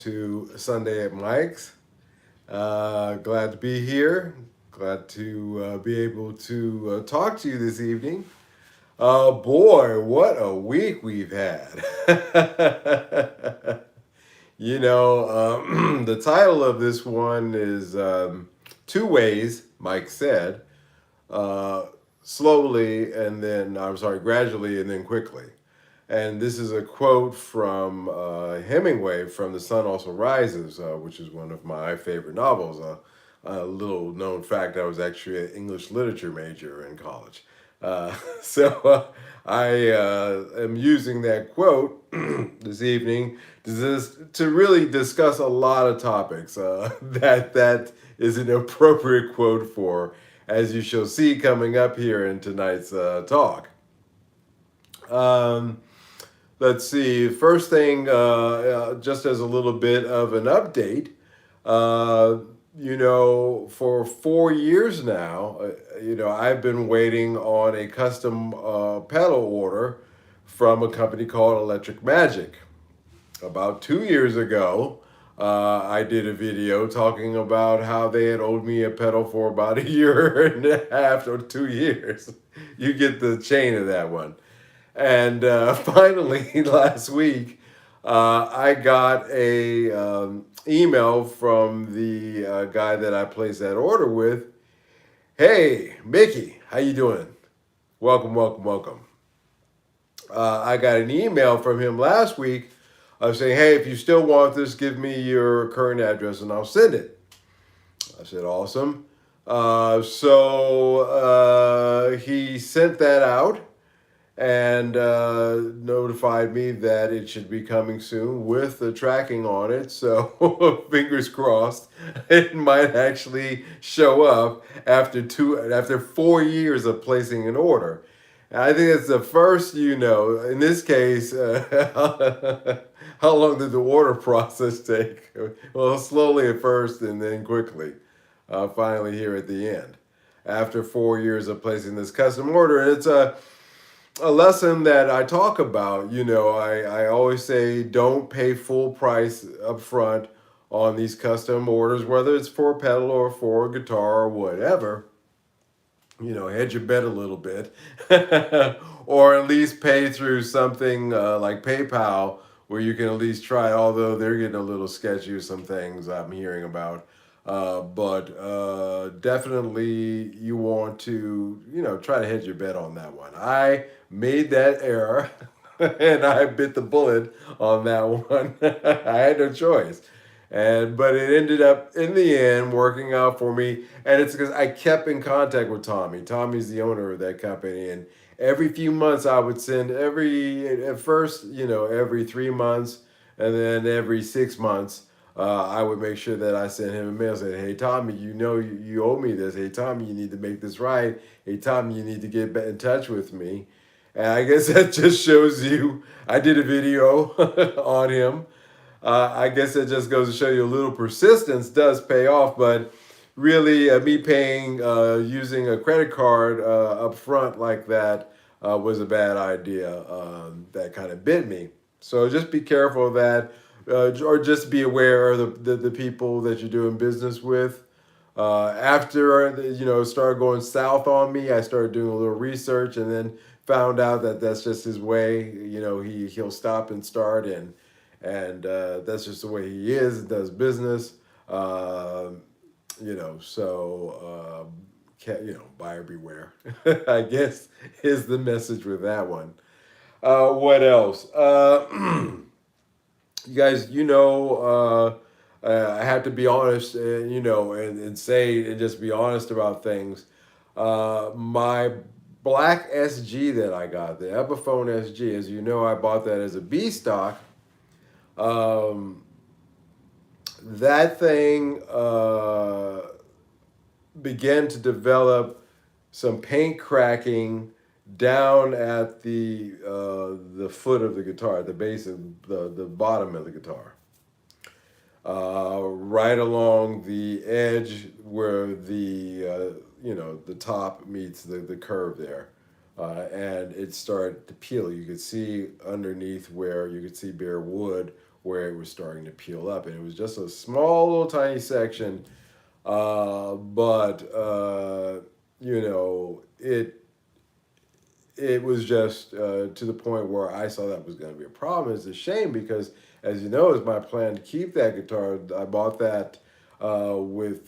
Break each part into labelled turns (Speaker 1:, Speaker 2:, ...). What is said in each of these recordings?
Speaker 1: to Sunday at Mike's. Glad to be here. Glad to be able to talk to you this evening. Boy, what a week we've had. The title of this one is Two Ways, Mike said, uh, slowly and then, I'm sorry, gradually and then quickly. And this is a quote from Hemingway from The Sun Also Rises, which is one of my favorite novels. A little known fact, I was actually an English literature major in college. So I am using that quote this evening to really discuss a lot of topics that is an appropriate quote for, as you shall see coming up here in tonight's talk. Um, Let's see. First thing, just as a little bit of an update, uh, for 4 years now, I've been waiting on a custom pedal order from a company called Electric Magic. About 2 years ago, I did a video talking about how they had owed me a pedal for about a year and a half or 2 years. You get the chain of that one. And finally, last week, I got a email from the guy that I placed that order with. Hey, Mickey, how you doing? Welcome, welcome, welcome. I got an email from him last week saying, hey, if you still want this, give me your current address and I'll send it. I said, awesome. So he sent that out and notified me that it should be coming soon with the tracking on it. So fingers crossed, it might actually show up after 4 years of placing an order. And I think it's the first, in this case, how long did the order process take? Well, slowly at first and then quickly, finally here at the end. After 4 years of placing this custom order, and it's a lesson that I talk about. I always say don't pay full price up front on these custom orders, whether it's for a pedal or for a guitar or whatever. Hedge your bet a little bit, or at least pay through something like PayPal where you can at least try, although they're getting a little sketchy with some things I'm hearing about. But definitely you want to, try to hedge your bet on that one. I made that error and I bit the bullet on that one. I had no choice. But it ended up in the end working out for me, and it's because I kept in contact with Tommy. Tommy's the owner of that company, and every few months I would send at first, every 3 months, and then every 6 months, I would make sure that I sent him a mail saying, "Hey Tommy, you owe me this. Hey Tommy, you need to make this right. Hey Tommy, you need to get in touch with me." And I guess that just shows you. I did a video on him. I guess it just goes to show you a little persistence does pay off, but really, me paying using a credit card up front like that was a bad idea. That kind of bit me. So just be careful of that, or just be aware of the people that you're doing business with. After started going south on me, I started doing a little research and then found out that that's just his way. He'll stop and start, and that's just the way he is. Does business. Buyer beware. I guess is the message with that one. What else? You guys, I have to be honest, and say and just be honest about things. My black SG that I got, the Epiphone SG, as you know, I bought that as a B stock. Um, that thing began to develop some paint cracking down at the foot of the guitar, at the base of the bottom of the guitar, right along the edge where the top meets the curve there. And it started to peel. You could see underneath where you could see bare wood where it was starting to peel up, and it was just a small little tiny section, but you know, it was just to the point where I saw that was going to be a problem. It's a shame because, as you know, it's my plan to keep that guitar. I bought that with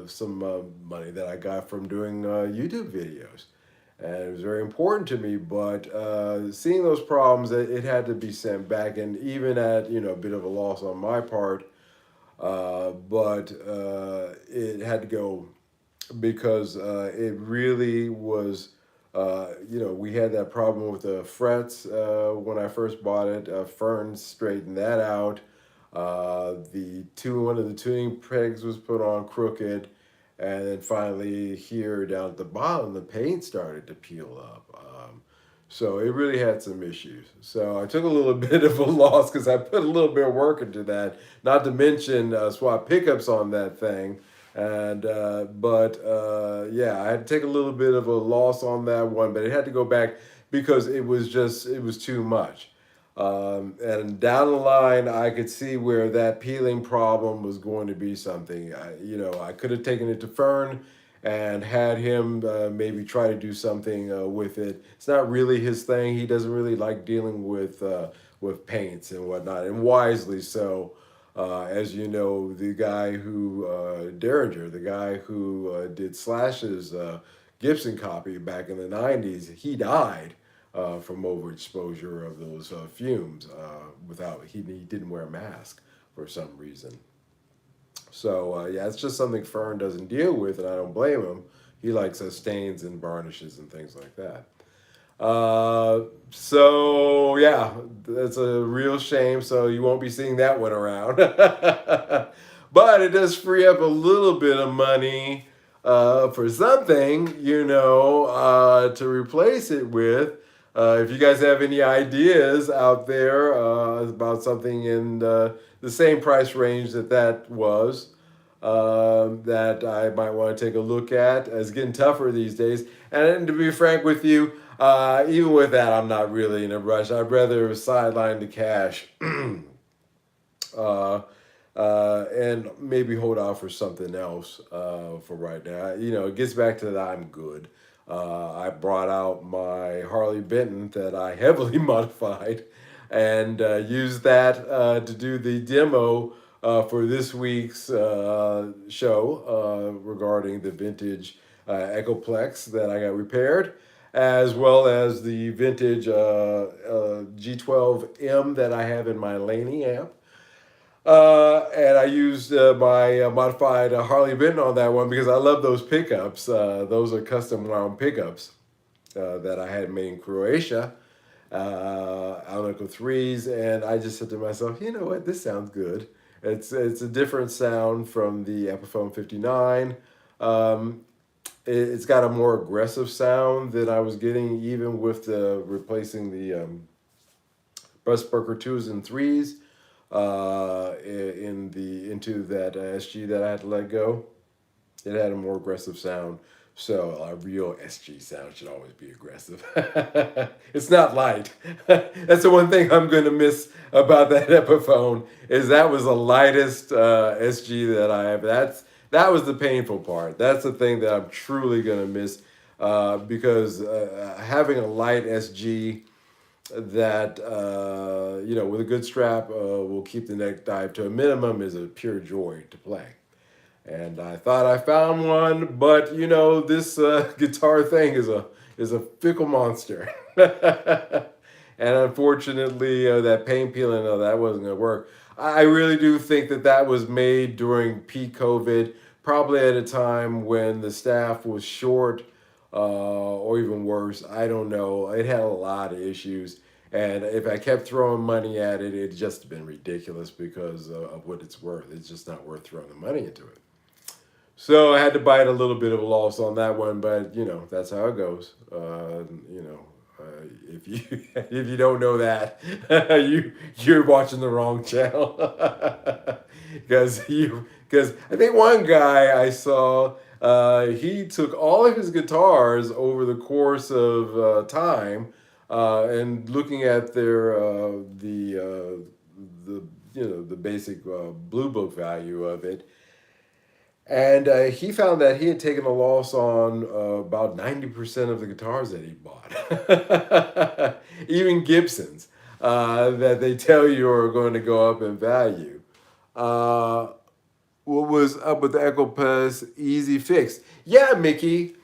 Speaker 1: some money that I got from doing YouTube videos, and it was very important to me. But seeing those problems, it had to be sent back, and even at a bit of a loss on my part, but it had to go because it really was. We had that problem with the frets when I first bought it. Fern straightened that out. One of the tuning pegs was put on crooked, and then finally here down at the bottom, the paint started to peel up. So it really had some issues. So I took a little bit of a loss because I put a little bit of work into that. Not to mention swap pickups on that thing. And yeah, I had to take a little bit of a loss on that one, but it had to go back because it was too much. And down the line, I could see where that peeling problem was going to be something. I could have taken it to Fern and had him maybe try to do something with it. It's not really his thing. He doesn't really like dealing with paints and whatnot, and wisely so. As you know, the guy who Derringer, the guy who did Slash's Gibson copy back in the '90s, he died from overexposure of those fumes. He didn't wear a mask for some reason. So yeah, it's just something Fern doesn't deal with, and I don't blame him. He likes stains and varnishes and things like that. So yeah, that's a real shame. So you won't be seeing that one around. But it does free up a little bit of money for something, to replace it with. If you guys have any ideas out there about something in the same price range that was, that I might want to take a look at. It's getting tougher these days. And to be frank with you, even with that, I'm not really in a rush. I'd rather sideline the cash uh, and maybe hold out for something else for right now. It gets back to that I'm good. I brought out my Harley Benton that I heavily modified and used that to do the demo for this week's show regarding the vintage Echoplex that I got repaired, as well as the vintage G12M that I have in my Laney amp. And I used my modified Harley Benton on that one because I love those pickups. Those are custom wound pickups that I had made in Croatia, Alnico 3s, and I just said to myself, you know what, this sounds good. It's a different sound from the Epiphone 59. It's got a more aggressive sound than I was getting even with replacing the Pressburger 2s and 3s into that SG that I had to let go. It had a more aggressive sound. So a real SG sound should always be aggressive. It's not light. That's the one thing I'm going to miss about that Epiphone is that was the lightest SG that I have. That was the painful part. That's the thing that I'm truly going to miss because having a light SG that with a good strap will keep the neck dive to a minimum is a pure joy to play. And I thought I found one, but this guitar thing is a fickle monster. And unfortunately, that paint peeling, that wasn't going to work. I really do think that was made during peak COVID, probably at a time when the staff was short, or even worse. I don't know. It had a lot of issues. And if I kept throwing money at it, it'd just been ridiculous because of what it's worth. It's just not worth throwing the money into it. So I had to bite a little bit of a loss on that one, but that's how it goes. If you if you don't know that, you're watching the wrong channel. because I think one guy I saw he took all of his guitars over the course of time and looking at the the basic blue book value of it. And he found that he had taken a loss on about 90% of the guitars that he bought, even Gibsons, that they tell you are going to go up in value. Uh, what was up with the Echo Plus Easy Fix? Yeah, Mickey.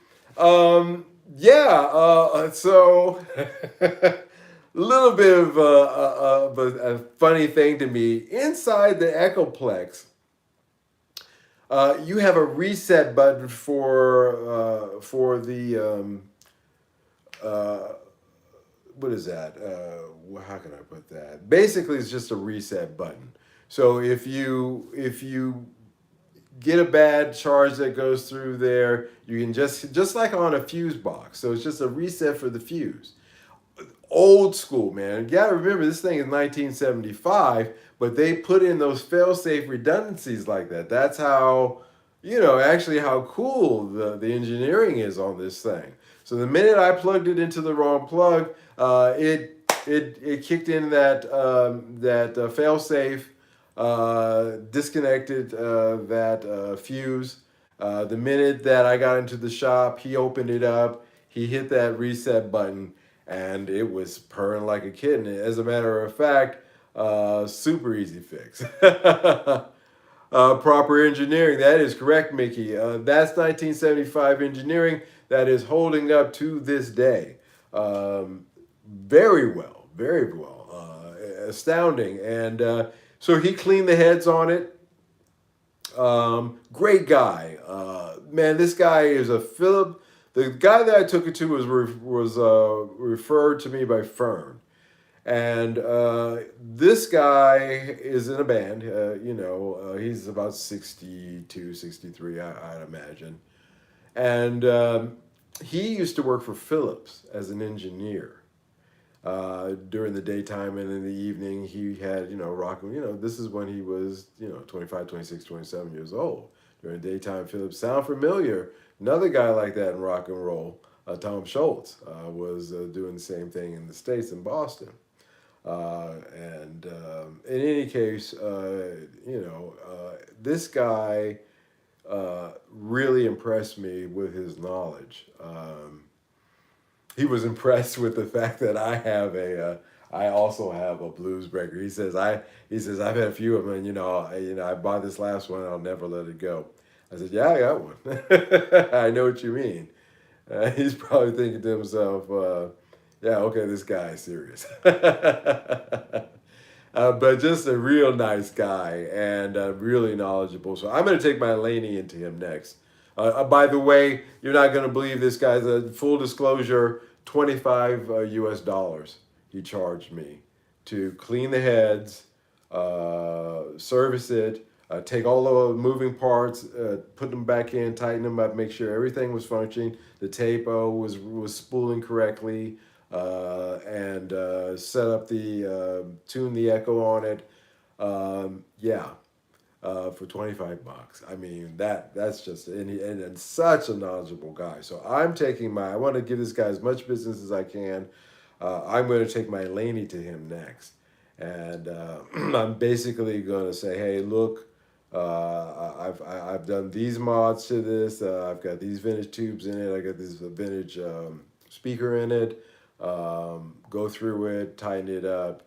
Speaker 1: Yeah, so a little bit of a funny thing to me. Inside the Echoplex, you have a reset button for the uh, what is that? How can I put that? Basically, it's just a reset button. So if you get a bad charge that goes through there, you can just like on a fuse box. So it's just a reset for the fuse. Old school, man. You gotta remember this thing is 1975, but they put in those fail-safe redundancies like that. That's how, actually how cool the engineering is on this thing. So the minute I plugged it into the wrong plug, it kicked in that fail-safe, disconnected that fuse. The minute that I got into the shop, he opened it up, he hit that reset button, and it was purring like a kitten. As a matter of fact, super easy fix. Proper engineering. That is correct, Mickey. That's 1975 engineering that is holding up to this day. Very well, very well. Astounding. And so he cleaned the heads on it. Great guy. Man, this guy is a Philip. The guy that I took it to was referred to me by Fern. And this guy is in a band. He's about 62, 63, I'd imagine. And he used to work for Philips as an engineer. During the daytime and in the evening, he had, rocking, this is when he was, 25, 26, 27 years old. During the daytime, Philips. Sound familiar? Another guy like that in rock and roll, Tom Schultz, was doing the same thing in the States in Boston. And in any case, this guy really impressed me with his knowledge. He was impressed with the fact that I also have a blues breaker. He says I've had a few of them, and I bought this last one. I'll never let it go. I said, yeah, I got one. I know what you mean. He's probably thinking to himself, yeah, okay, this guy is serious. But just a real nice guy and really knowledgeable. So I'm going to take my Laney into him next. By the way, you're not going to believe this guy's a full disclosure, 25 US dollars he charged me to clean the heads, service it, take all the moving parts, put them back in, tighten them up, make sure everything was functioning. The tape was spooling correctly, and set up tune the echo on it. Yeah, for 25 bucks. I mean, that's just, and such a knowledgeable guy. So I want to give this guy as much business as I can. I'm going to take my Laney to him next. And I'm basically going to say, hey, look, I've done these mods to this. I've got these vintage tubes in it. I got this vintage speaker in it. Go through it, tighten it up,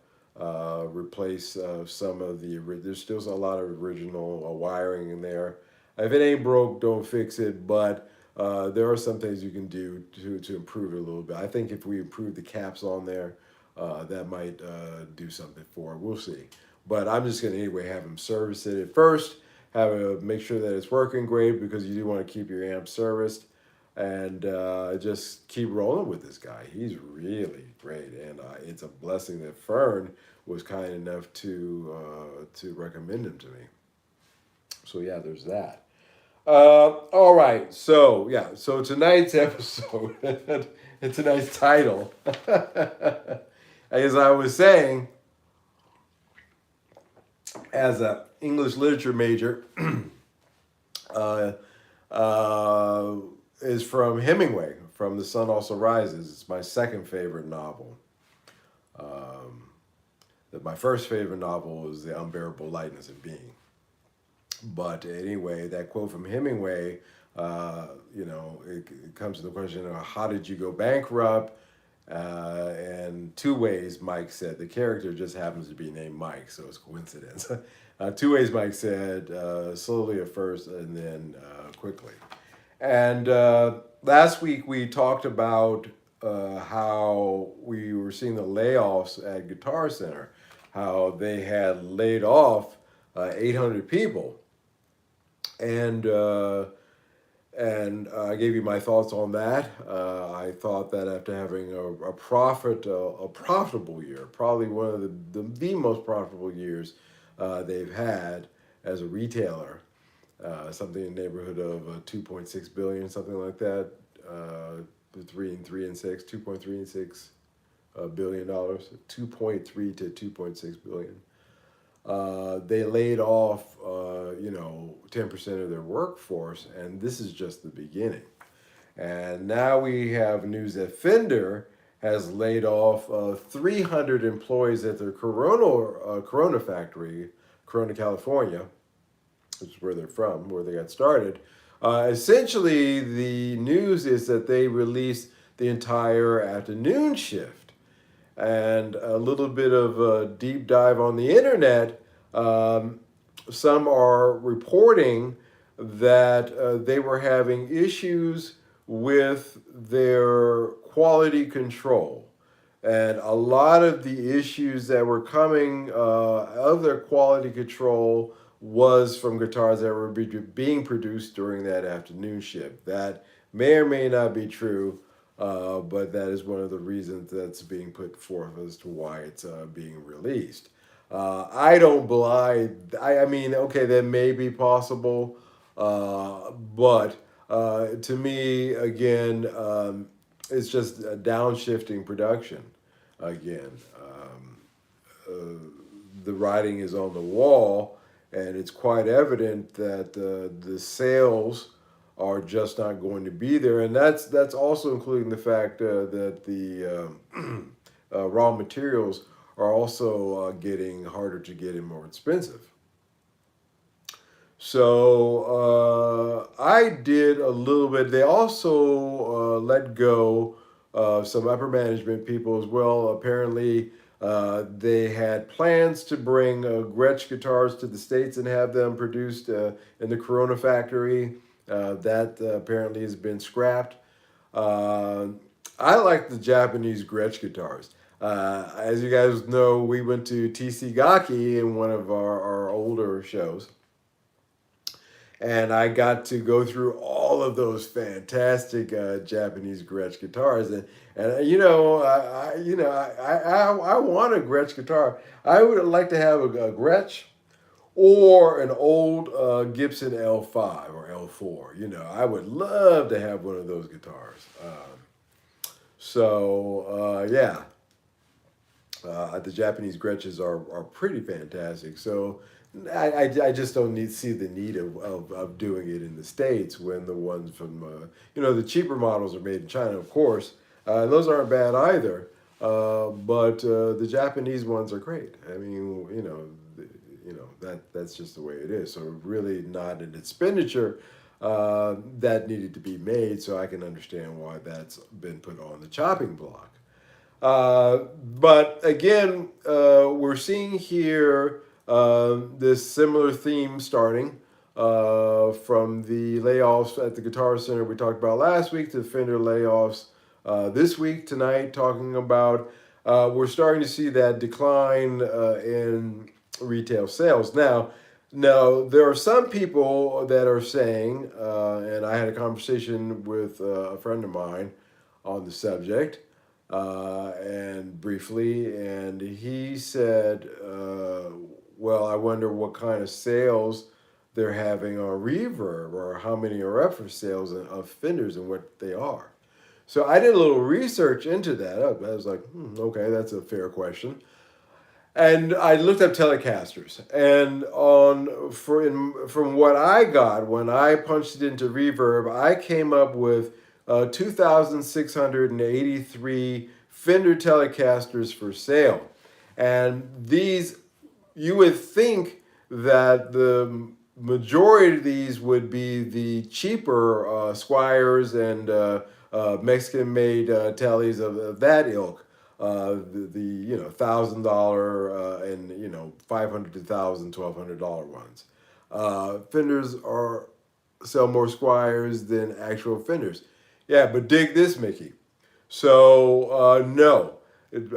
Speaker 1: replace some of there's still a lot of original wiring in there. If it ain't broke, don't fix it. But there are some things you can do to improve it a little bit. I think if we improve the caps on there, that might do something for it. We'll see. But I'm just going to anyway have him service it at first, make sure that it's working great, because you do want to keep your amp serviced, and just keep rolling with this guy. He's really great, and it's a blessing that Fern was kind enough to recommend him to me. So yeah, there's that. All right, so yeah, so tonight's episode and tonight's title, as I was saying, as an English literature major, is from Hemingway, from The Sun Also Rises. It's my second favorite novel. My first favorite novel was The Unbearable Lightness of Being. But anyway, that quote from Hemingway, it comes to the question of how did you go bankrupt? And two ways, Mike said. The character just happens to be named Mike, so it's coincidence. Two ways, Mike said, slowly at first and then quickly. And last week we talked about how we were seeing the layoffs at Guitar Center, how they had laid off 800 people. And I gave you my thoughts on that. I thought that after having a profitable year, probably one of the most profitable years they've had as a retailer, something in the neighborhood of 2.6 billion, something like that. 2.3 billion dollars, 2.3 to 2.6 billion. They laid off, 10% of their workforce, and this is just the beginning. And now we have news that Fender has laid off 300 employees at their Corona factory, Corona, California, which is where they're from, where they got started. Essentially, the news is that they released the entire afternoon shift. And a little bit of a deep dive on the internet, some are reporting that they were having issues with their quality control. And a lot of the issues that were coming of their quality control was from guitars that were being produced during that afternoon shift. That may or may not be true, but that is one of the reasons that's being put forth as to why it's being released. I don't believe, I mean, okay, that may be possible, but to me, again, it's just a downshifting production. Again, the writing is on the wall, and it's quite evident that the sales are just not going to be there, and that's also including the fact that the raw materials are also getting harder to get and more expensive. So I did a little bit. They also let go some upper management people as well. Apparently, they had plans to bring Gretsch guitars to the States and have them produced in the Corona factory. That apparently has been scrapped. I like the Japanese Gretsch guitars. As you guys know, we went to TC Gaki in one of our older shows. And I got to go through all of those fantastic Japanese Gretsch guitars, and I want a Gretsch guitar. I would like to have a Gretsch or an old Gibson L5 or L4. I would love to have one of those guitars. The Japanese Gretsches are pretty fantastic. So I just don't see the need of doing it in the States when the ones from, the cheaper models are made in China, of course. Those aren't bad either. But the Japanese ones are great. I mean, that's just the way it is. So really not an expenditure that needed to be made. So I can understand why that's been put on the chopping block. But again, we're seeing here this similar theme starting from the layoffs at the Guitar Center we talked about last week to the Fender layoffs this week, tonight, talking about we're starting to see that decline in retail sales. Now, there are some people that are saying, and I had a conversation with a friend of mine on the subject, and briefly, and he said, well, I wonder what kind of sales they're having on Reverb, or how many are up for sales of Fenders and what they are. So I did a little research into that. I was like, okay, that's a fair question. And I looked up Telecasters, and from what I got when I punched it into Reverb, I came up with 2,683 Fender Telecasters for sale. And these, you would think that the majority of these would be the cheaper Squires and Mexican made tellies of that ilk. The $1,000 and $500 to $1,200 ones. Fenders are sell more Squires than actual Fenders. Yeah, but dig this, Mickey. So no,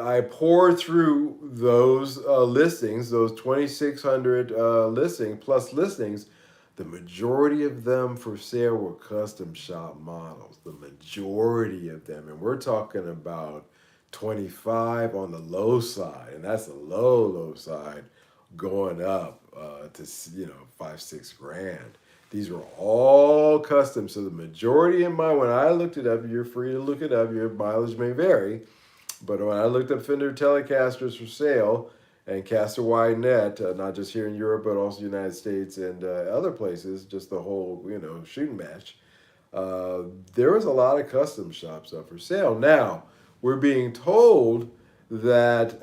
Speaker 1: I poured through those listings, those 2,600 listings. The majority of them for sale were custom shop models. The majority of them, and we're talking about 25 on the low side, and that's the low side, going up to 5-6 grand. These were all custom. So the majority of mine, when I looked it up, you're free to look it up. Your mileage may vary, but when I looked up Fender Telecasters for sale and cast a wide net, not just here in Europe, but also United States and other places, just the whole shooting match. There was a lot of custom shops up for sale. Now we're being told that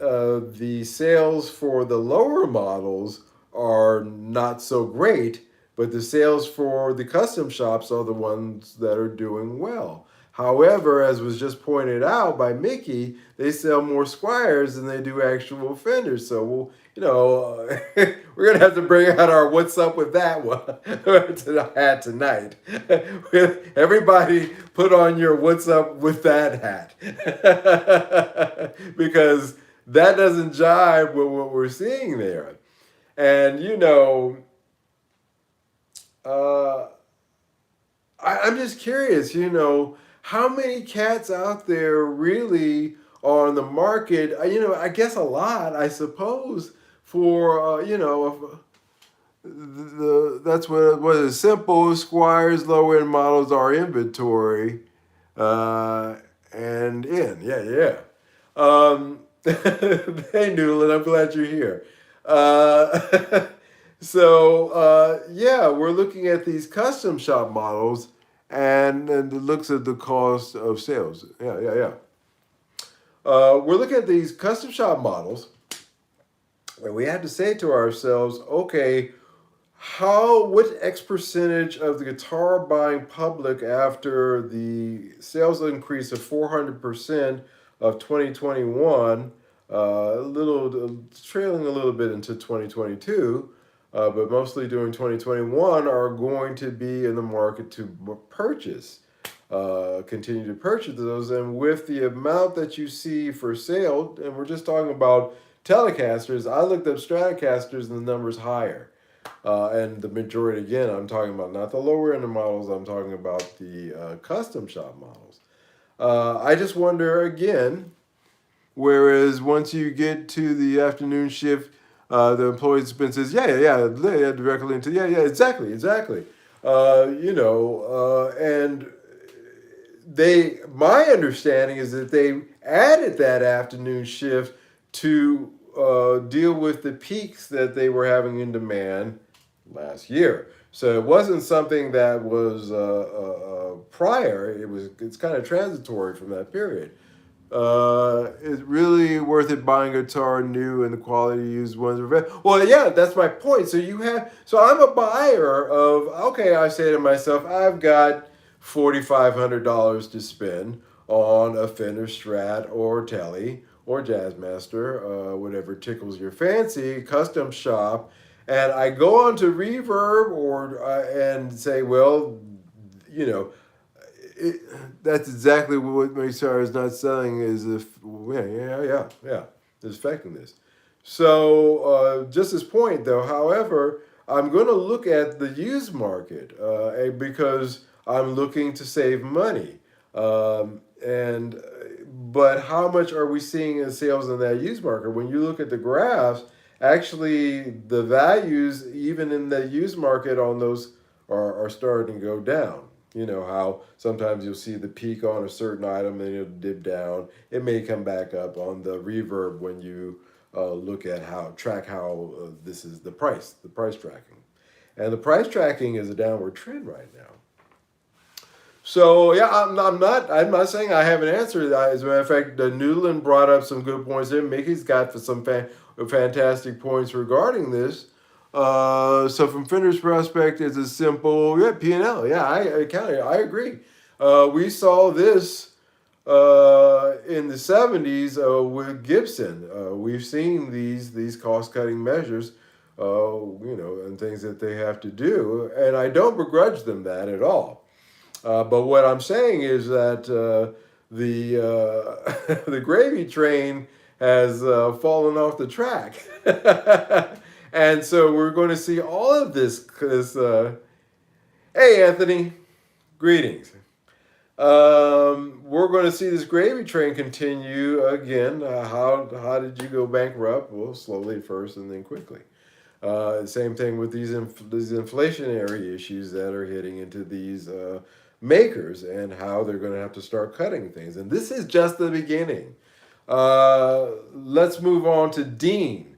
Speaker 1: the sales for the lower models are not so great, but the sales for the custom shops are the ones that are doing well. However, as was just pointed out by Mickey, they sell more Squires than they do actual Fenders. So we're gonna have to bring out our "What's up with that" one to the hat tonight. Everybody, put on your "What's up with that" hat, because that doesn't jive with what we're seeing there. And uh, I'm just curious, how many cats out there really are on the market? I guess a lot, I suppose, for, that's what is simple Squires low end models are inventory. Uh, and in, yeah. Hey, Noodle, I'm glad you're here. Uh, yeah, we're looking at these custom shop models and it looks at the cost of sales. Yeah. We're looking at these custom shop models, and we had to say to ourselves, okay, what X percentage of the guitar buying public after the sales increase of 400% of 2021, a little trailing a little bit into 2022, but mostly during 2021, are going to be in the market to purchase, continue to purchase those. And with the amount that you see for sale, and we're just talking about Telecasters, I looked up Stratocasters and the number's higher. And the majority, again, I'm talking about not the lower end of models, I'm talking about the custom shop models. I just wonder again, whereas once you get to the afternoon shift, the employee says, yeah, directly into, yeah, exactly. And my understanding is that they added that afternoon shift to deal with the peaks that they were having in demand last year. So it wasn't something that was prior. It's kind of transitory from that period. It's really worth it buying a guitar new and the quality used ones are well. Yeah, that's my point. So I'm a buyer of, okay, I say to myself, I've got $4,500 to spend on a Fender Strat or Tele or Jazzmaster, whatever tickles your fancy, custom shop, and I go on to Reverb or and say, well, you know, that's exactly what Maystar is not selling. Is if yeah, is affecting this. So just this point though, however, I'm going to look at the used market because I'm looking to save money. And but how much are we seeing in sales in that used market? When you look at the graphs, actually the values even in the used market on those are starting to go down. You know how sometimes you'll see the peak on a certain item and it'll dip down. It may come back up on the Reverb when you look at how this is the price tracking. And the price tracking is a downward trend right now. So yeah, I'm not saying I have an answer. As a matter of fact, Newland brought up some good points there. Mickey's got some fantastic points regarding this. So from Fender's perspective, it's a simple P&L. Yeah, I agree. We saw this in the '70s with Gibson. We've seen these cost cutting measures, and things that they have to do, and I don't begrudge them that at all. But what I'm saying is that the the gravy train has fallen off the track, and so we're going to see all of this. Hey, Anthony, greetings. We're going to see this gravy train continue again. How did you go bankrupt? Well, slowly at first, and then quickly. Same thing with these inflationary issues that are hitting into these makers and how they're going to have to start cutting things. And this is just the beginning. Let's move on to Dean.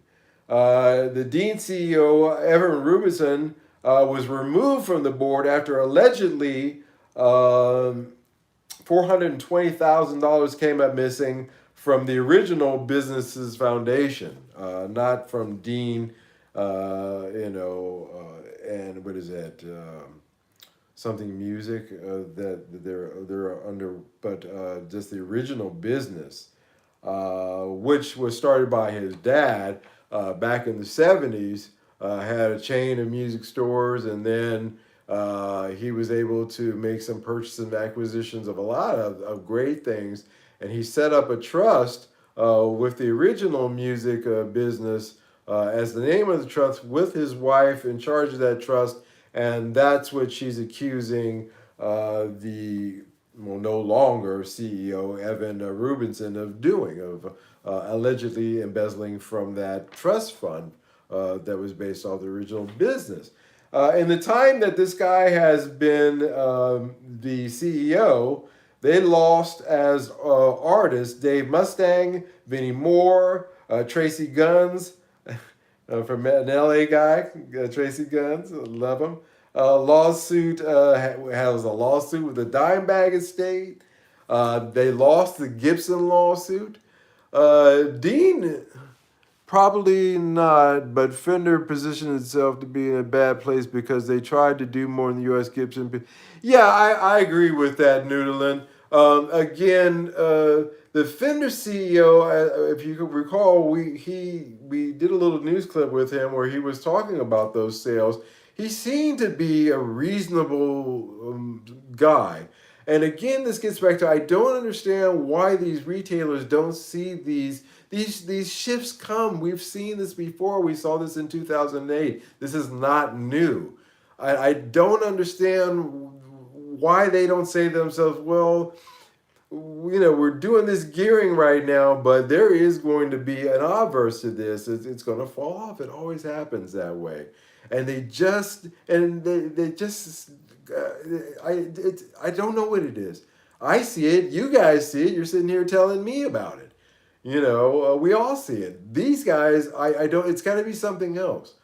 Speaker 1: The Dean CEO, Evan Rubinson, was removed from the board after allegedly $420,000 came up missing from the original business's foundation, not from Dean, and what is that? Something music that they're under, but just the original business, which was started by his dad back in the '70s, had a chain of music stores, and then he was able to make some purchases and acquisitions of a lot of great things, and he set up a trust with the original music business as the name of the trust, with his wife in charge of that trust, and that's what she's accusing the no longer CEO Evan Rubinson of doing, of allegedly embezzling from that trust fund that was based off the original business. In the time that this guy has been the CEO, they lost as artists Dave Mustaine, Vinnie Moore, Tracy Guns, from an LA guy, Tracy Guns, love him. Lawsuit has a lawsuit with the Dimebag estate. They lost the Gibson lawsuit. Dean, probably not, but Fender positioned itself to be in a bad place because they tried to do more in the U.S. Gibson. Yeah, I agree with that, Noodlin. Again, the Fender CEO, if you could recall, we did a little news clip with him where he was talking about those sales. He seemed to be a reasonable guy. And again, this gets back to I don't understand why these retailers don't see these shifts come. We've seen this before. We saw this in 2008. This is not new. I don't understand why they don't say to themselves, well, we're doing this gearing right now, but there is going to be an obverse to this. It's going to fall off. It always happens that way. And they just I don't know what it is. I see it. You guys see it. You're sitting here telling me about it. We all see it. These guys, I don't. It's got to be something else,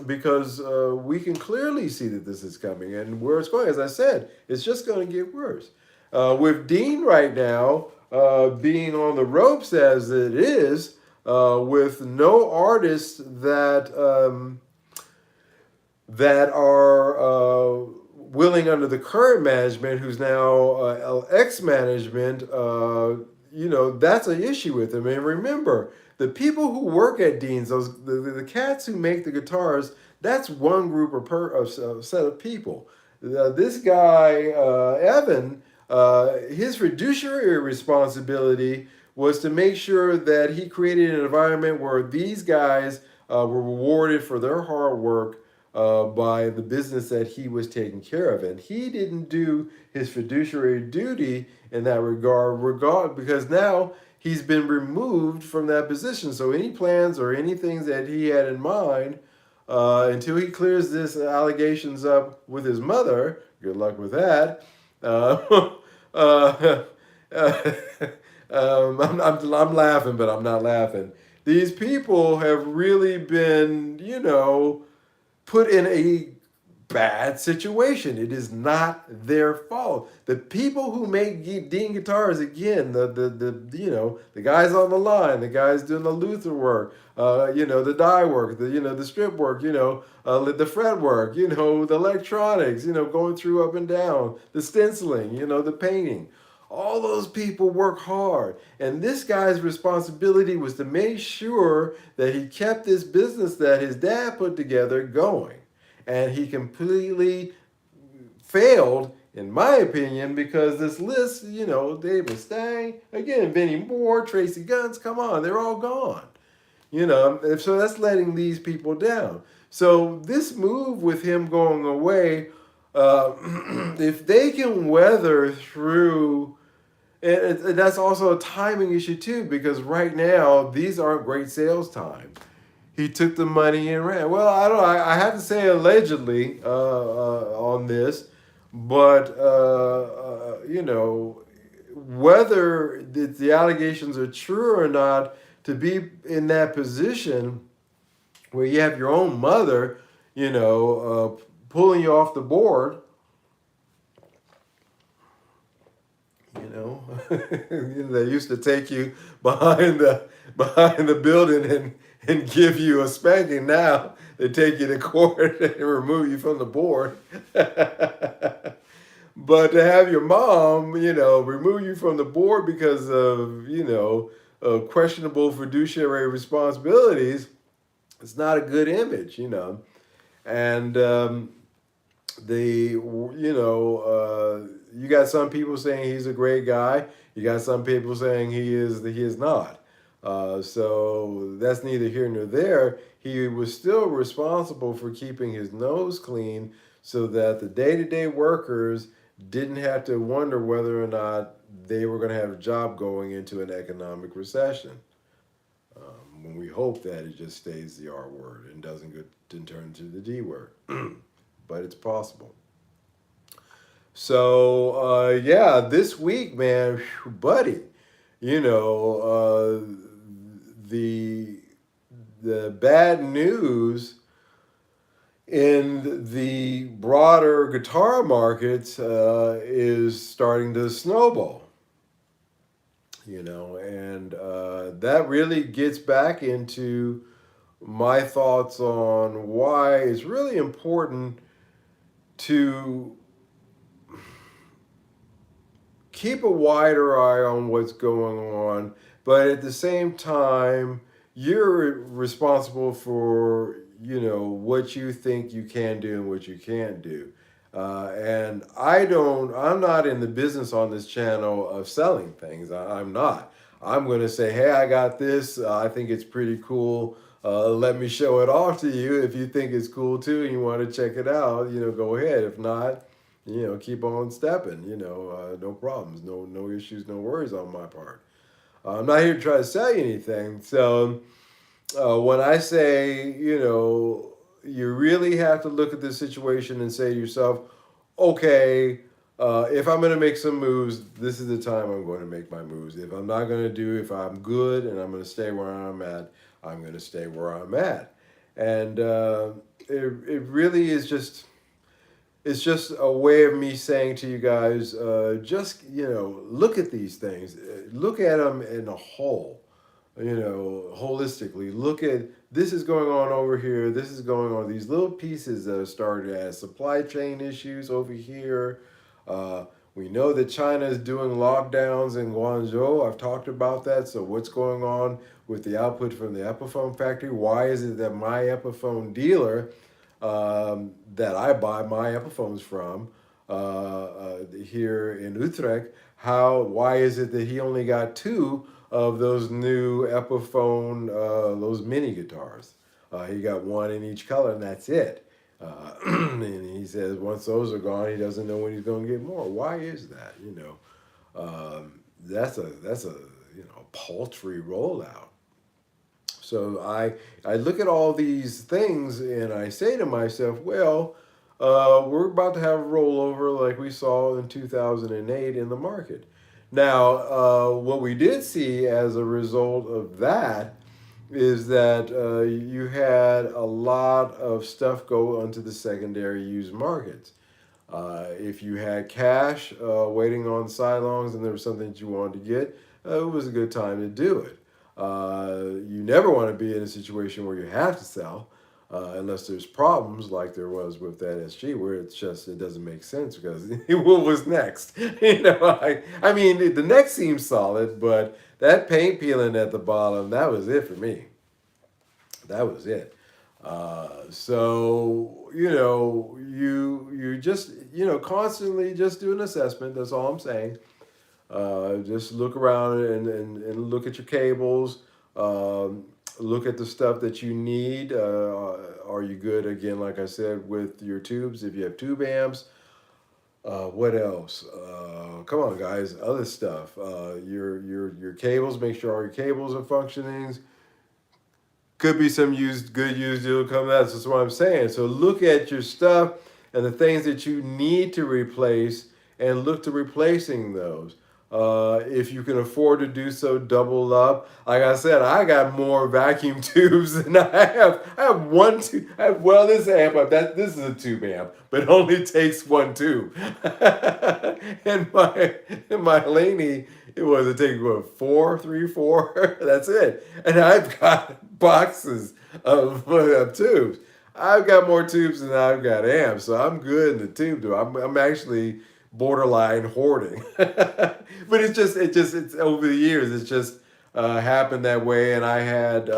Speaker 1: because we can clearly see that this is coming and where it's going. As I said, it's just going to get worse. With Dean right now being on the ropes as it is, with no artists that are willing under the current management, who's now ex-management, that's an issue with him. And remember, the people who work at Dean's, the cats who make the guitars, that's one group of set of people. This guy, Evan, his fiduciary responsibility was to make sure that he created an environment where these guys were rewarded for their hard work by the business that he was taking care of. And he didn't do his fiduciary duty in that regard because now he's been removed from that position. So any plans or anything that he had in mind, until he clears this allegations up with his mother, good luck with that. I'm laughing, but I'm not laughing. These people have really been, put in a bad situation. It is not their fault. The people who make Dean guitars, again, the guys on the line, the guys doing the Luther work, the die work, the strip work, the fret work, the electronics, going through up and down, the stenciling, the painting. All those people work hard. And this guy's responsibility was to make sure that he kept this business that his dad put together going. And he completely failed, in my opinion, because this list, Dave Mustaine, again, Vinnie Moore, Tracy Guns, come on, they're all gone. And so that's letting these people down. So this move with him going away, if they can weather through, and that's also a timing issue too, because right now these aren't great sales times. He took the money and ran. Well, I don't know. I have to say allegedly on this, but whether the allegations are true or not, to be in that position where you have your own mother, pulling you off the board, they used to take you behind the building and give you a spanking. Now they take you to court and remove you from the board. But to have your mom, remove you from the board because of questionable fiduciary responsibilities, it's not a good image, And you got some people saying he's a great guy. You got some people saying he is not. So that's neither here nor there. He was still responsible for keeping his nose clean so that the day-to-day workers didn't have to wonder whether or not they were going to have a job going into an economic recession. When we hope that it just stays the R word and doesn't turn to the D word. But it's possible. So, this week, man, buddy, the bad news in the broader guitar markets is starting to snowball. And that really gets back into my thoughts on why it's really important to keep a wider eye on what's going on, but at the same time, you're responsible for, what you think you can do and what you can't do. And I'm not in the business on this channel of selling things. I'm not. I'm going to say, hey, I got this. I think it's pretty cool. Let me show it off to you. If you think it's cool too and you want to check it out, go ahead. If not, keep on stepping, no problems, no issues, no worries on my part. I'm not here to try to sell you anything. So when I say, you really have to look at this situation and say to yourself, okay, if I'm going to make some moves, this is the time I'm going to make my moves. If I'm not going to if I'm good and I'm going to stay where I'm at, I'm going to stay where I'm at. And it really is just, it's just a way of me saying to you guys, look at these things. Look at them in a whole, holistically. Look at, this is going on over here. This is going on. These little pieces that are started as supply chain issues over here. We know that China is doing lockdowns in Guangzhou. I've talked about that. So what's going on with the output from the Epiphone factory? Why is it that my Epiphone dealer that I buy my Epiphones from here in Utrecht, why is it that he only got 2 of those new Epiphone, those mini guitars? He got 1 in each color and that's it. And he says once those are gone, he doesn't know when he's going to get more. Why is that? That's a paltry rollout. So I look at all these things and I say to myself, well, we're about to have a rollover like we saw in 2008 in the market. Now, what we did see as a result of that is that you had a lot of stuff go onto the secondary used markets. If you had cash waiting on sidelongs and there was something that you wanted to get, it was a good time to do it. You never want to be in a situation where you have to sell unless there's problems like there was with that SG where it doesn't make sense because what was next? I mean the next seems solid, but that paint peeling at the bottom, that was it for me. That was it. So you just constantly just do an assessment. That's all I'm saying. Just look around and look at your cables. Look at the stuff that you need. Are you good again? Like I said, with your tubes, if you have tube amps. What else? Come on, guys. Other stuff. Your cables. Make sure all your cables are functioning. Could be some good used deal coming out. That's what I'm saying. So look at your stuff and the things that you need to replace and look to replacing those. If you can afford to do so, double up. Like I said, I got more vacuum tubes than I have. I have one tube. Well, this amp, this is a tube amp, but it only takes one tube. and my Laney, it takes what, four, three, four. That's it. And I've got boxes of tubes. I've got more tubes than I've got amps, so I'm good in the tube. I'm actually borderline hoarding. But it's over the years. It's just happened that way, and I had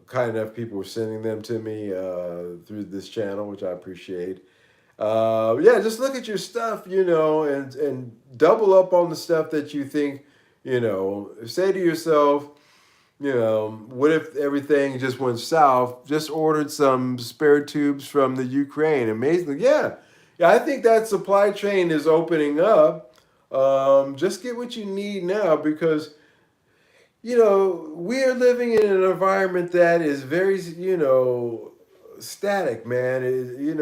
Speaker 1: kind enough people were sending them to me through this channel, which I appreciate. Yeah, just look at your stuff, and double up on the stuff that you think, say to yourself, what if everything just went south? Just ordered some spare tubes from the Ukraine. Amazingly, yeah. Yeah, I think that supply chain is opening up. Just get what you need now because, we are living in an environment that is very, static, man. I'm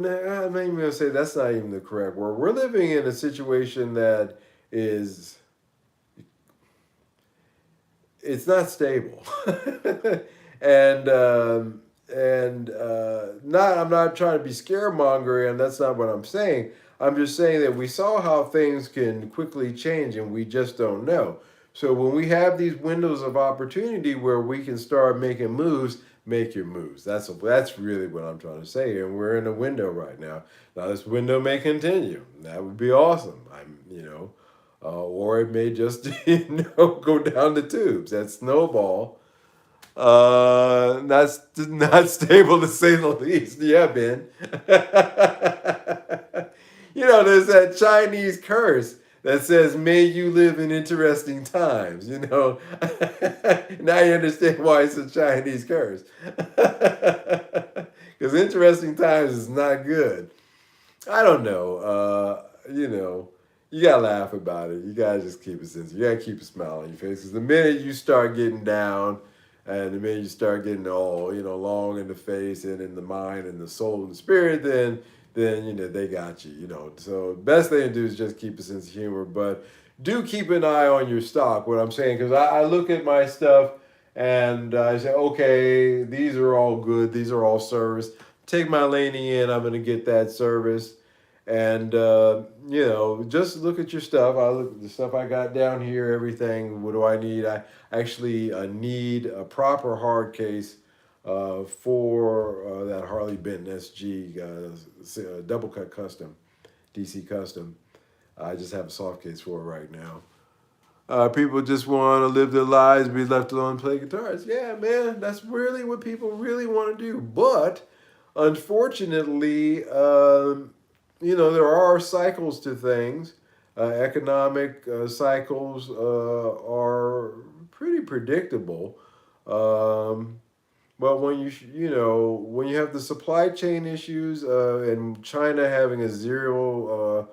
Speaker 1: not even going to say that's not even the correct word. We're living in a situation that is it's not stable, and not I'm not trying to be scaremonger, and that's not what I'm saying. I'm just saying that we saw how things can quickly change, and we just don't know. So when we have these windows of opportunity where we can start making moves, make your moves. That's really what I'm trying to say, and we're in a window right now. Now this window may continue. That would be awesome. Or it may just go down the tubes. That snowball. That's not stable to say the least. Yeah, Ben. There's that Chinese curse that says, "May you live in interesting times." Now you understand why it's a Chinese curse. Because interesting times is not good. I don't know. You gotta laugh about it. You gotta just keep it sensitive. You gotta keep a smile on your face. Because the minute you start getting down, and the minute you start getting all long in the face and in the mind and the soul and the spirit, then they got you. So best thing to do is just keep a sense of humor, but do keep an eye on your stock. What I'm saying, because I look at my stuff and I say, okay, these are all good. These are all serviced. Take my Laney in. I'm gonna get that service. And just look at your stuff. I look at the stuff I got down here. Everything. What do I need? I actually need a proper hard case for that Harley Benton SG double cut custom, DC custom. I just have a soft case for it right now. People just want to live their lives, be left alone, play guitars. Yeah, man, that's really what people really want to do. But unfortunately, there are cycles to things. Economic cycles are pretty predictable. But when you have the supply chain issues and China having a zero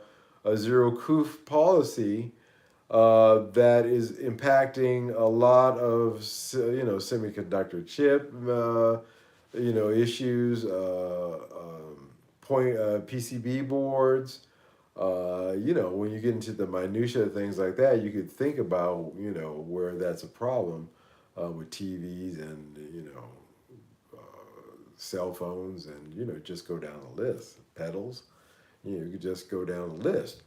Speaker 1: COVID policy that is impacting a lot of semiconductor chip issues, point PCB boards. when you get into the minutia of things like that, you could think about, where that's a problem with TVs and, cell phones and, just go down the list. Pedals, you could just go down the list.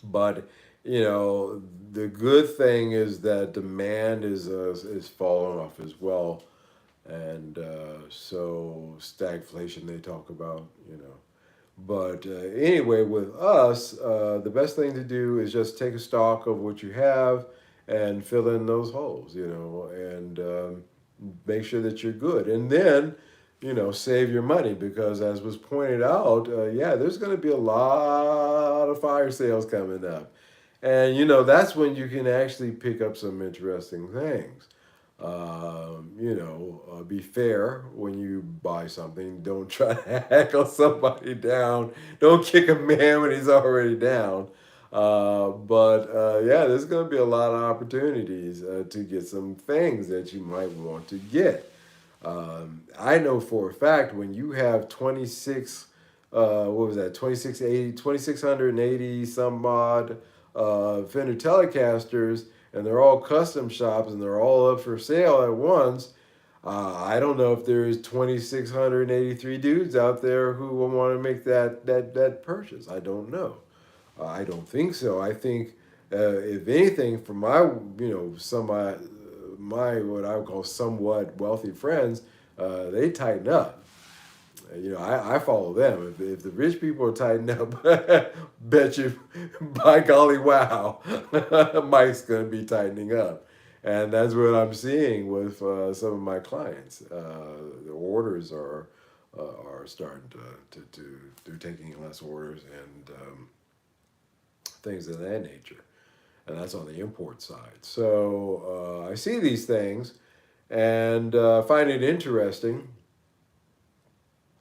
Speaker 1: But, the good thing is that demand is falling off as well. And so stagflation they talk about. But anyway, with us, the best thing to do is just take a stock of what you have and fill in those holes, and make sure that you're good. And then, save your money because, as was pointed out, yeah, there's going to be a lot of fire sales coming up. And, that's when you can actually pick up some interesting things. Be fair when you buy something. Don't try to heckle somebody down. Don't kick a man when he's already down. But yeah, there's going to be a lot of opportunities to get some things that you might want to get. I know for a fact when you have 26, what was that, 2680 some odd Fender Telecasters, and they're all custom shops and they're all up for sale at once. I don't know if there's 2,683 dudes out there who will want to make that purchase. I don't know. I don't think so. I think, if anything, for my some my what I would call somewhat wealthy friends, they tighten up. I follow them. If the rich people are tightened up, bet you, by golly, wow, Mike's going to be tightening up. And that's what I'm seeing with some of my clients. The orders are starting to they're taking less orders and things of that nature. And that's on the import side. So I see these things and find it interesting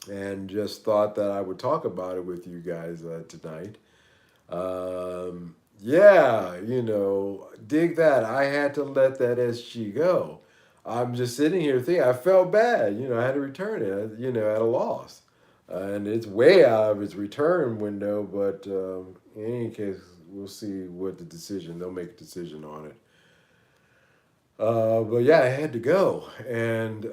Speaker 1: and just thought that I would talk about it with you guys tonight. Yeah, dig that. I had to let that SG go. I'm just sitting here thinking, I felt bad. I had to return it, at a loss. And it's way out of its return window, but in any case, we'll see what they'll make a decision on it. But yeah, I had to go. And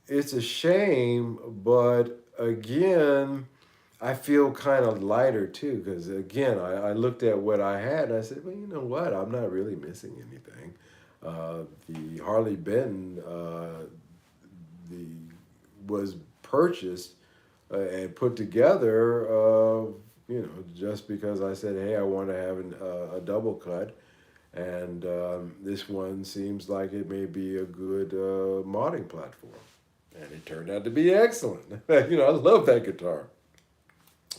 Speaker 1: it's a shame, but again, I feel kind of lighter too because again, I looked at what I had and I said, well, you know what? I'm not really missing anything. The Harley Benton the was purchased and put together, just because I said, hey, I want to have a double cut. And this one seems like it may be a good modding platform. And it turned out to be excellent. I love that guitar.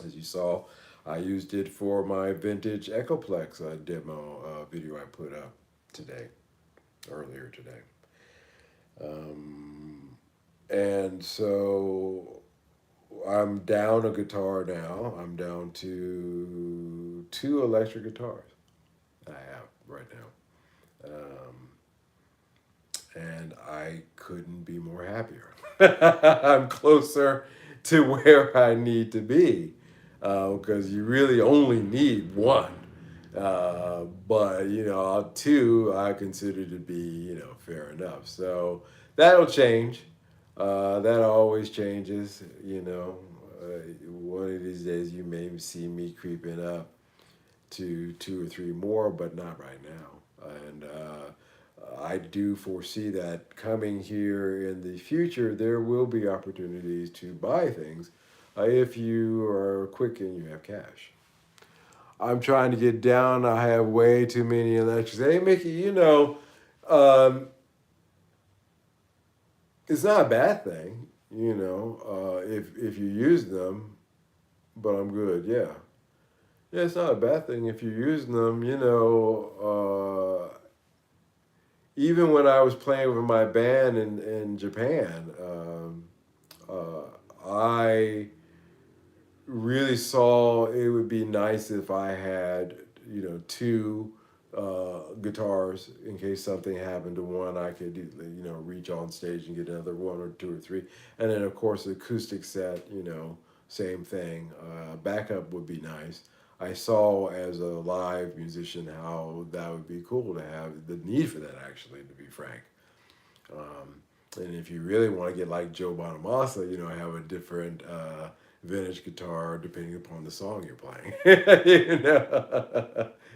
Speaker 1: As you saw, I used it for my vintage Echoplex demo video I put up earlier today. And so I'm down a guitar now. I'm down to two electric guitars I have right now. And I couldn't be more happier. I'm closer to where I need to be because you really only need one. But two I consider to be fair enough. So that'll change. That always changes. One of these days you may see me creeping up to two or three more, but not right now. And I do foresee that coming here in the future, there will be opportunities to buy things if you are quick and you have cash. I'm trying to get down. I have way too many electrics. Hey, Mickey, um, it's not a bad thing, if you use them, but I'm good, yeah. Yeah, it's not a bad thing if you're using them, even when I was playing with my band in Japan, I really saw it would be nice if I had, two guitars in case something happened to one. I could, reach on stage and get another one or two or three. And then, of course, the acoustic set, same thing. Backup would be nice. I saw as a live musician how that would be cool to have the need for that, actually, to be frank. Um, and if you really want to get like Joe Bonamassa, have a different vintage guitar depending upon the song you're playing.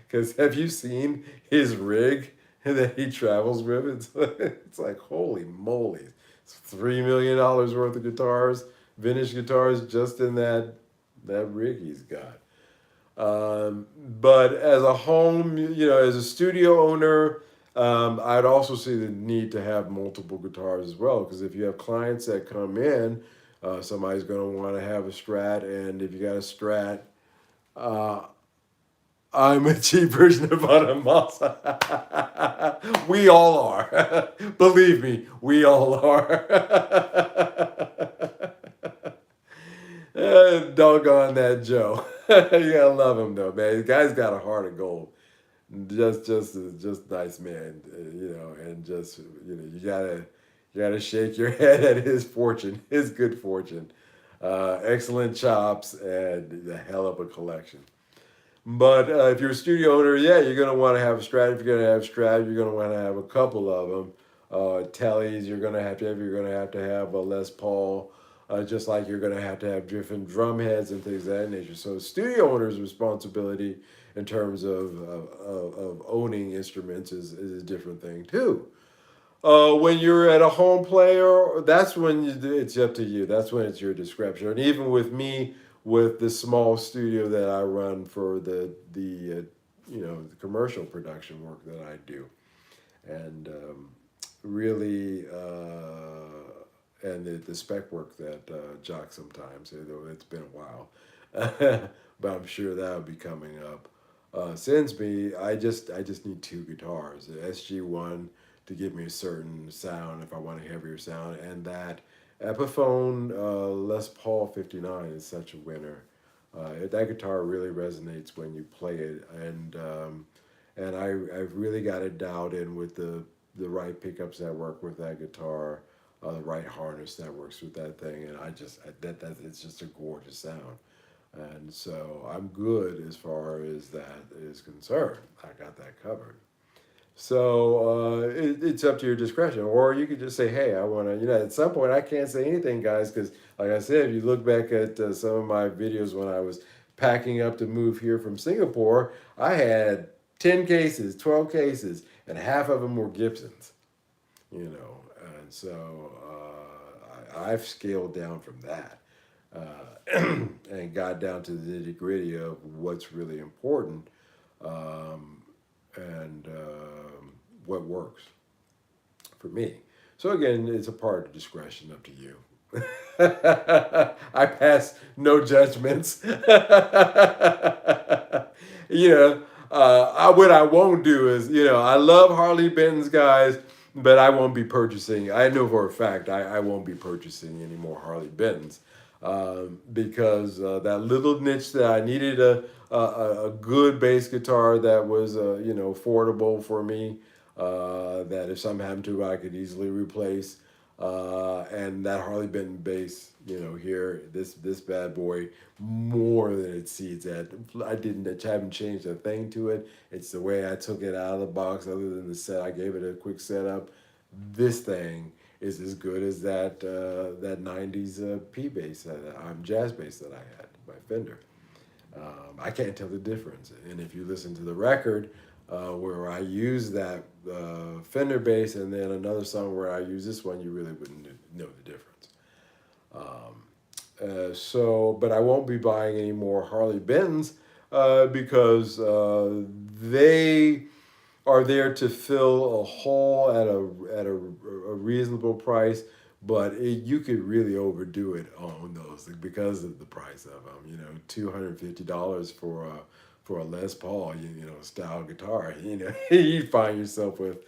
Speaker 1: Because have you seen his rig that he travels with? It's like holy moly, it's $3 million worth of guitars, vintage guitars, just in that rig he's got. But as a home, as a studio owner, I'd also see the need to have multiple guitars as well. Because if you have clients that come in, somebody's going to want to have a Strat, and if you got a Strat, uh, I'm a cheap version of Bonamassa. We all are. Believe me, we all are. Doggone that Joe. You gotta love him though, man. The guy's got a heart of gold. Just nice man, and just you gotta shake your head at his fortune, his good fortune. Excellent chops and a hell of a collection. But if you're a studio owner, yeah, you're gonna want to have a Strat. If you're gonna have Strat, you're gonna want to have a couple of them. Tellys, you're gonna have to have. You're gonna have to have a Les Paul. Just like you're going to have different drum heads and things of that nature. So, studio owner's responsibility in terms of owning instruments is a different thing too. When you're at a home player, that's when it's up to you. That's when it's your discretion. And even with me, with the small studio that I run for the commercial production work that I do, and really. And the spec work that Jock sometimes, though it's been a while, but I'm sure that'll be coming up. Sends me, I just need two guitars, the SG1 to give me a certain sound if I want a heavier sound, and that Epiphone Les Paul 59 is such a winner. That guitar really resonates when you play it, and I've really got it dialed in with the right pickups that work with that guitar, the right harness that works with that thing, and that it's just a gorgeous sound, and so I'm good as far as that is concerned. I got that covered. So it's up to your discretion, or you could just say, "Hey, I want to." At some point, I can't say anything, guys, because, like I said, if you look back at some of my videos when I was packing up to move here from Singapore, I had 10 cases, 12 cases, and half of them were Gibsons. And so I've scaled down from that and got down to the nitty gritty of what's really important, um, and what works for me. So again, it's a part of discretion, up to you. I pass no judgments. What I won't do is, I love Harley Benton's, guys, but I won't be purchasing. I know for a fact I won't be purchasing any more Harley Benton's, because that little niche that I needed a good bass guitar that was affordable for me, that if something happened to it I could easily replace, and that Harley Benton bass, here, this bad boy, more than it seats at. I haven't changed a thing to it. It's the way I took it out of the box. Other than the set, I gave it a quick setup. This thing is as good as that '90s P bass, jazz bass that I had by Fender. I can't tell the difference. And if you listen to the record, where I use that Fender bass, and then another song where I use this one, you really wouldn't know the difference. But I won't be buying any more Harley Benton's, because they are there to fill a hole at a reasonable price, but you could really overdo it on those because of the price of them. $250 for a Les Paul, style guitar. You find yourself with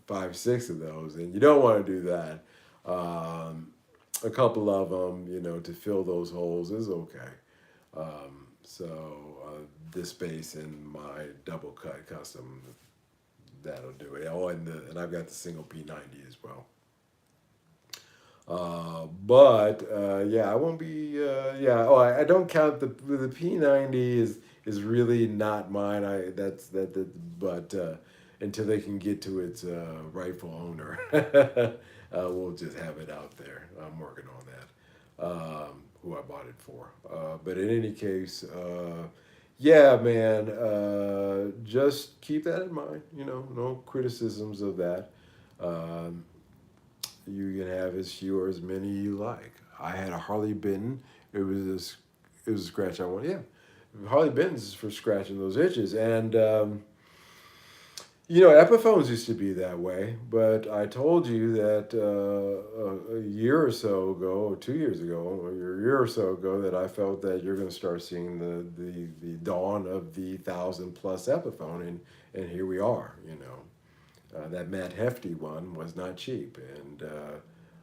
Speaker 1: 5, 6 of those, and you don't want to do that. A couple of them, to fill those holes is okay. This bass and my double cut custom, that'll do it. Oh, and I've got the single P90 as well. But yeah, I won't be. Yeah, oh, I don't count the P90 is really not mine. But until they can get to its rightful owner, we'll just have it out there. I'm working on that. Who I bought it for. But in any case, yeah, man, just keep that in mind. No criticisms of that. Um, you can have as few or as many you like. I had a Harley Benton. It was a scratch I wanted. Yeah, Harley Benton's is for scratching those itches, and Epiphones used to be that way. But I told you that a year or so ago, or 2 years ago, or a year or so ago, that I felt that you're going to start seeing the dawn of the 1,000 plus Epiphone, and here we are. That Matt Hefty one was not cheap, and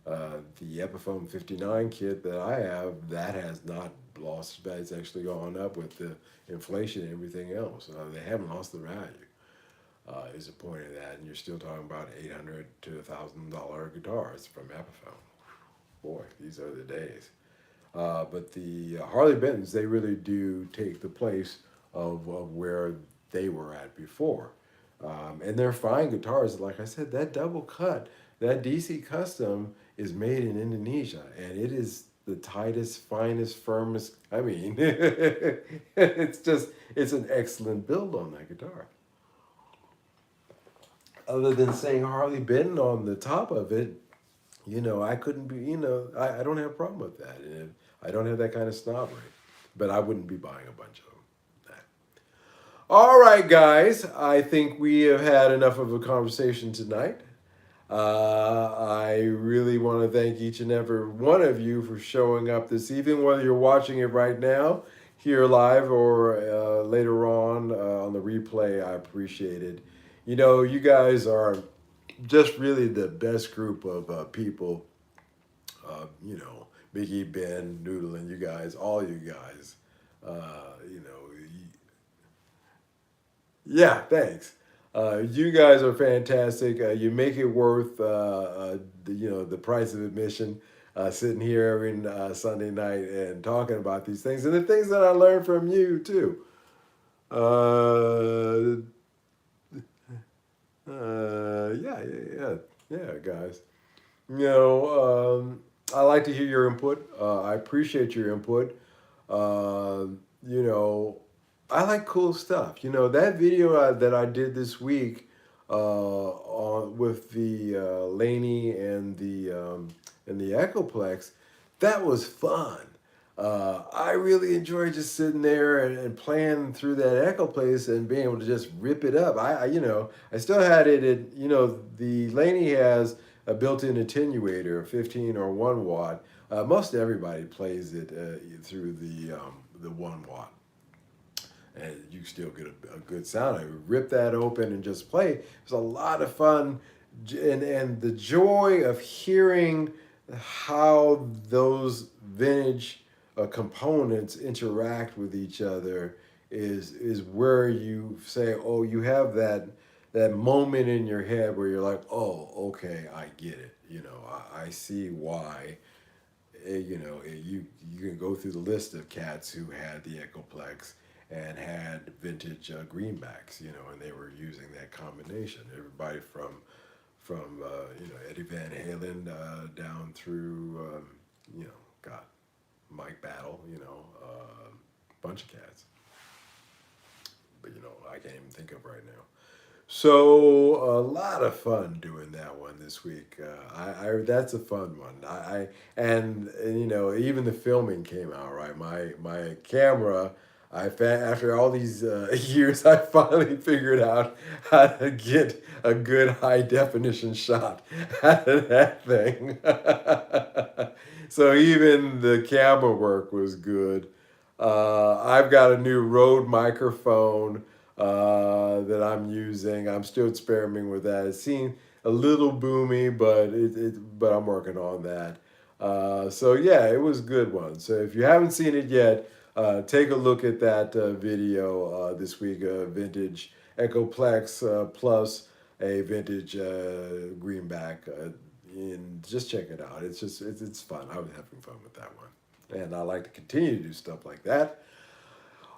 Speaker 1: the Epiphone 59 kit that I have, that has not lost. It's actually gone up with the inflation and everything else. They haven't lost the value. Is the point of that? And you're still talking about $800 to $1,000 guitars from Epiphone. Boy, these are the days. But the Harley Bentons, they really do take the place of where they were at before. And they're fine guitars. Like I said, that double cut, that DC Custom is made in Indonesia, and it is the tightest, finest, firmest. I mean, it's an excellent build on that guitar. Other than saying Harley Benton on the top of it, I couldn't be, I don't have a problem with that. And I don't have that kind of snobbery, but I wouldn't be buying a bunch of them. All right, guys, I think we have had enough of a conversation tonight. I really want to thank each and every one of you for showing up this evening, whether you're watching it right now, here live, or later on the replay. I appreciate it. You guys are just really the best group of people. Mickey, Ben, Noodle, and you guys, all you guys. You know, yeah, thanks. You guys are fantastic. You make it worth the price of admission. Sitting here every Sunday night and talking about these things and the things that I learned from you too. Uh, yeah, guys. I like to hear your input. I appreciate your input. Uh, you know, I like cool stuff. That video that I did this week with the Laney and the Echoplex, that was fun. I really enjoyed just sitting there and playing through that Echoplex and being able to just rip it up. I still had it at, the Laney has a built-in attenuator, a 15 or 1 watt. Most everybody plays it through the 1 watt, and you still get a good sound. I would rip that open and just play. It was a lot of fun, and the joy of hearing how those vintage components interact with each other is where you say, oh, you have that moment in your head where you're like, oh, okay, I get it. I see why. You can go through the list of cats who had the Echoplex and had vintage greenbacks, and they were using that combination. Everybody from Eddie Van Halen down through God, Mike Battle, bunch of cats. But I can't even think of right now. So a lot of fun doing that one this week. I that's a fun one. And even the filming came out right. My camera. After all these years, I finally figured out how to get a good high definition shot out of that thing. So even the camera work was good. I've got a new Rode microphone that I'm using. I'm still experimenting with that. It seemed a little boomy, but I'm working on that. So yeah, it was a good one. So if you haven't seen it yet, take a look at that video this week. Vintage Echoplex plus a vintage greenback. and just check it out. It's fun. I was having fun with that one, and I like to continue to do stuff like that.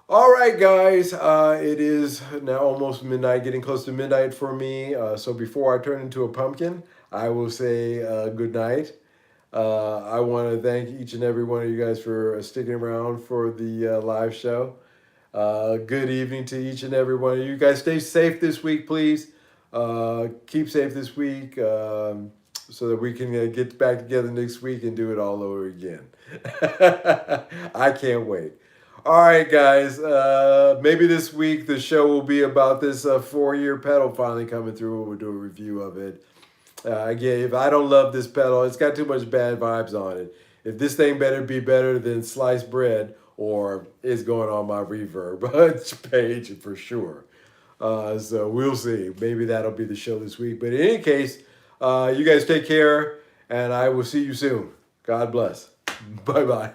Speaker 1: All right, guys. It is now almost midnight, getting close to midnight for me. So before I turn into a pumpkin, I will say good night. I want to thank each and every one of you guys for sticking around for the live show. Good evening to each and every one of you guys. Stay safe this week, please. Keep safe this week so that we can get back together next week and do it all over again. I can't wait. All right, guys. Maybe this week the show will be about this 4-year pedal finally coming through. We'll do a review of it. Again, if I don't love this pedal, it's got too much bad vibes on it. If this thing better be better than sliced bread, or it's going on my reverb page for sure. So we'll see. Maybe that'll be the show this week. But in any case, you guys take care, and I will see you soon. God bless. Bye-bye.